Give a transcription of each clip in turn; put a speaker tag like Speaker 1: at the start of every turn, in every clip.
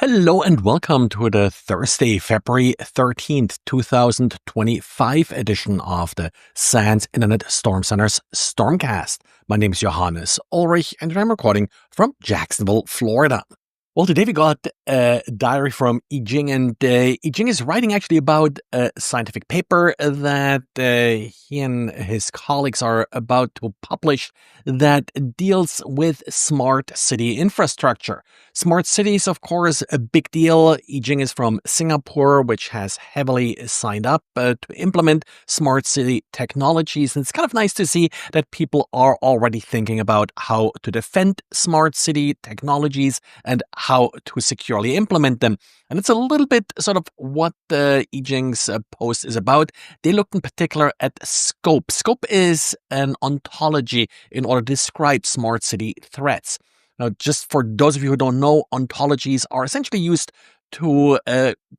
Speaker 1: Hello and welcome to the Thursday, February 13th, 2025 edition of the SANS Internet Storm Center's Stormcast. My name is Johannes Ulrich and I'm recording from Jacksonville, Florida. Well, today we got a diary from Yijing, and Yijing is writing actually about a scientific paper that he and his colleagues are about to publish that deals with smart city infrastructure. Smart cities, of course, a big deal. Yijing is from Singapore, which has heavily signed up to implement smart city technologies. And it's kind of nice to see that people are already thinking about how to defend smart city technologies and how to securely implement them. And it's a little bit sort of what Yijing's post is about. They looked in particular at scope. Scope is an ontology in order to describe smart city threats. Now, just for those of you who don't know, ontologies are essentially used to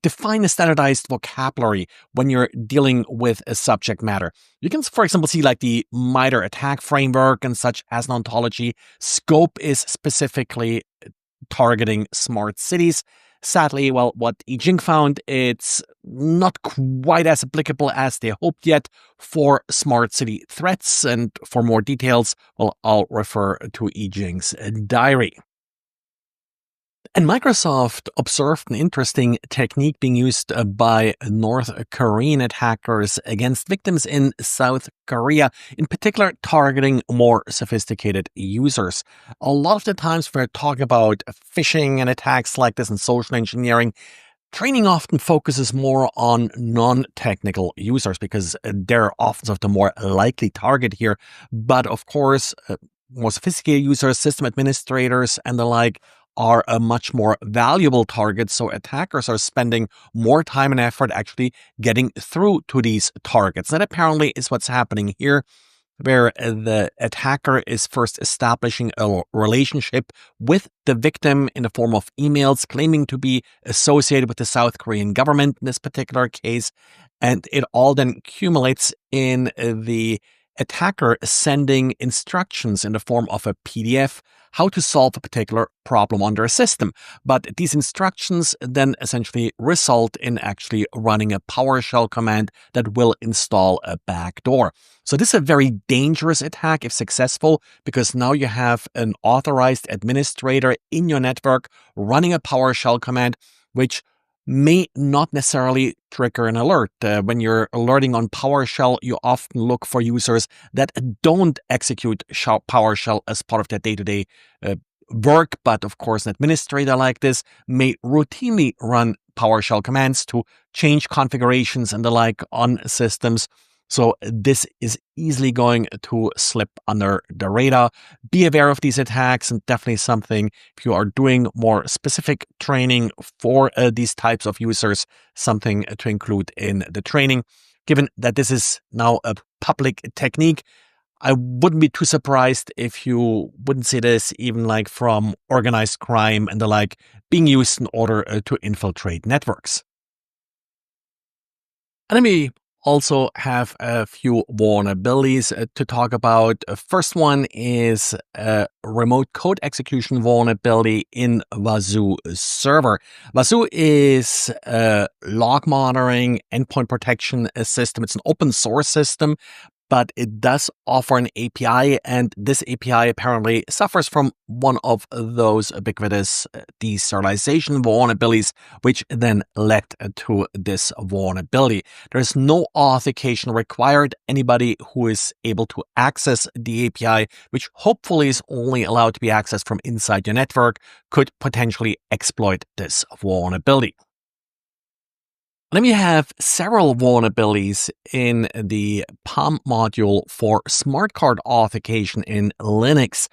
Speaker 1: define a standardized vocabulary when you're dealing with a subject matter. You can, for example, see like the MITRE attack framework and such as an ontology. Scope is specifically targeting smart cities. Sadly, well, what Yijing found, it's not quite as applicable as they hoped yet for smart city threats. And for more details, well, I'll refer to Yijing's diary. And Microsoft observed an interesting technique being used by North Korean attackers against victims in South Korea, in particular targeting more sophisticated users. A lot of the times we're talking about phishing and attacks like this and social engineering. Training often focuses more on non-technical users because they're often sort of the more likely target here. But of course, more sophisticated users, system administrators, and the like are a much more valuable target. So attackers are spending more time and effort actually getting through to these targets. That apparently is what's happening here, where the attacker is first establishing a relationship with the victim in the form of emails claiming to be associated with the South Korean government in this particular case. And it all then accumulates in the attacker sending instructions in the form of a PDF how to solve a particular problem on their system. But these instructions then essentially result in actually running a PowerShell command that will install a backdoor. So this is a very dangerous attack if successful, because now you have an authorized administrator in your network running a PowerShell command, which may not necessarily trigger an alert. When you're alerting on PowerShell, you often look for users that don't execute PowerShell as part of their day-to-day work. But of course, an administrator like this may routinely run PowerShell commands to change configurations and the like on systems. So this is easily going to slip under the radar. Be aware of these attacks, and definitely something, if you are doing more specific training for these types of users, something to include in the training. Given that this is now a public technique, I wouldn't be too surprised if you wouldn't see this even like from organized crime and the like being used in order to infiltrate networks. And let me also have a few vulnerabilities to talk about. First one is a remote code execution vulnerability in Wazuh server. Wazuh is a log monitoring endpoint protection system. It's an open source system, but it does offer an API, and this API apparently suffers from one of those ubiquitous deserialization vulnerabilities, which then led to this vulnerability. There is no authentication required. Anybody who is able to access the API, which hopefully is only allowed to be accessed from inside your network, could potentially exploit this vulnerability. Let me have several vulnerabilities in the PAM module for smart card authentication in Linux.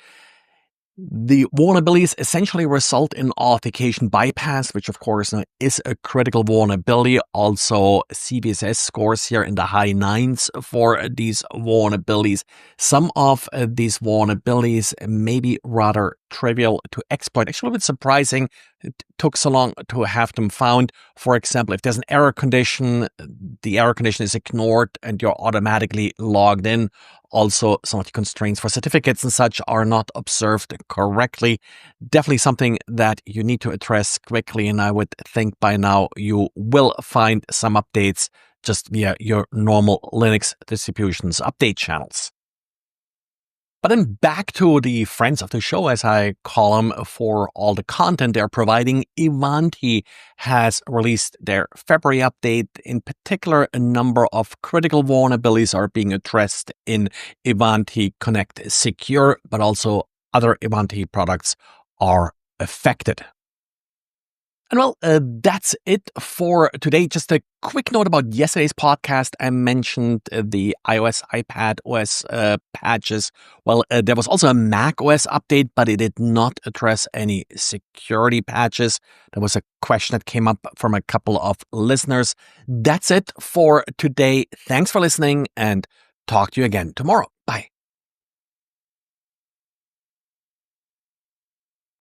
Speaker 1: The vulnerabilities essentially result in authentication bypass, which of course is a critical vulnerability. Also, CVSS scores here in the high 9s for these vulnerabilities. Some of these vulnerabilities may be rather trivial to exploit. Actually, a little bit surprising. It took so long to have them found. For example, if there's an error condition, the error condition is ignored and you're automatically logged in. Also, some of the constraints for certificates and such are not observed correctly. Definitely something that you need to address quickly, and I would think by now you will find some updates just via your normal Linux distributions update channels. But then back to the friends of the show, as I call them, for all the content they're providing. Ivanti has released their February update. In particular, a number of critical vulnerabilities are being addressed in Ivanti Connect Secure, but also other Ivanti products are affected. And well, that's it for today. Just a quick note about yesterday's podcast. I mentioned the iOS, iPad OS patches. Well, there was also a Mac OS update, but it did not address any security patches. There was a question that came up from a couple of listeners. That's it for today. Thanks for listening, and talk to you again tomorrow.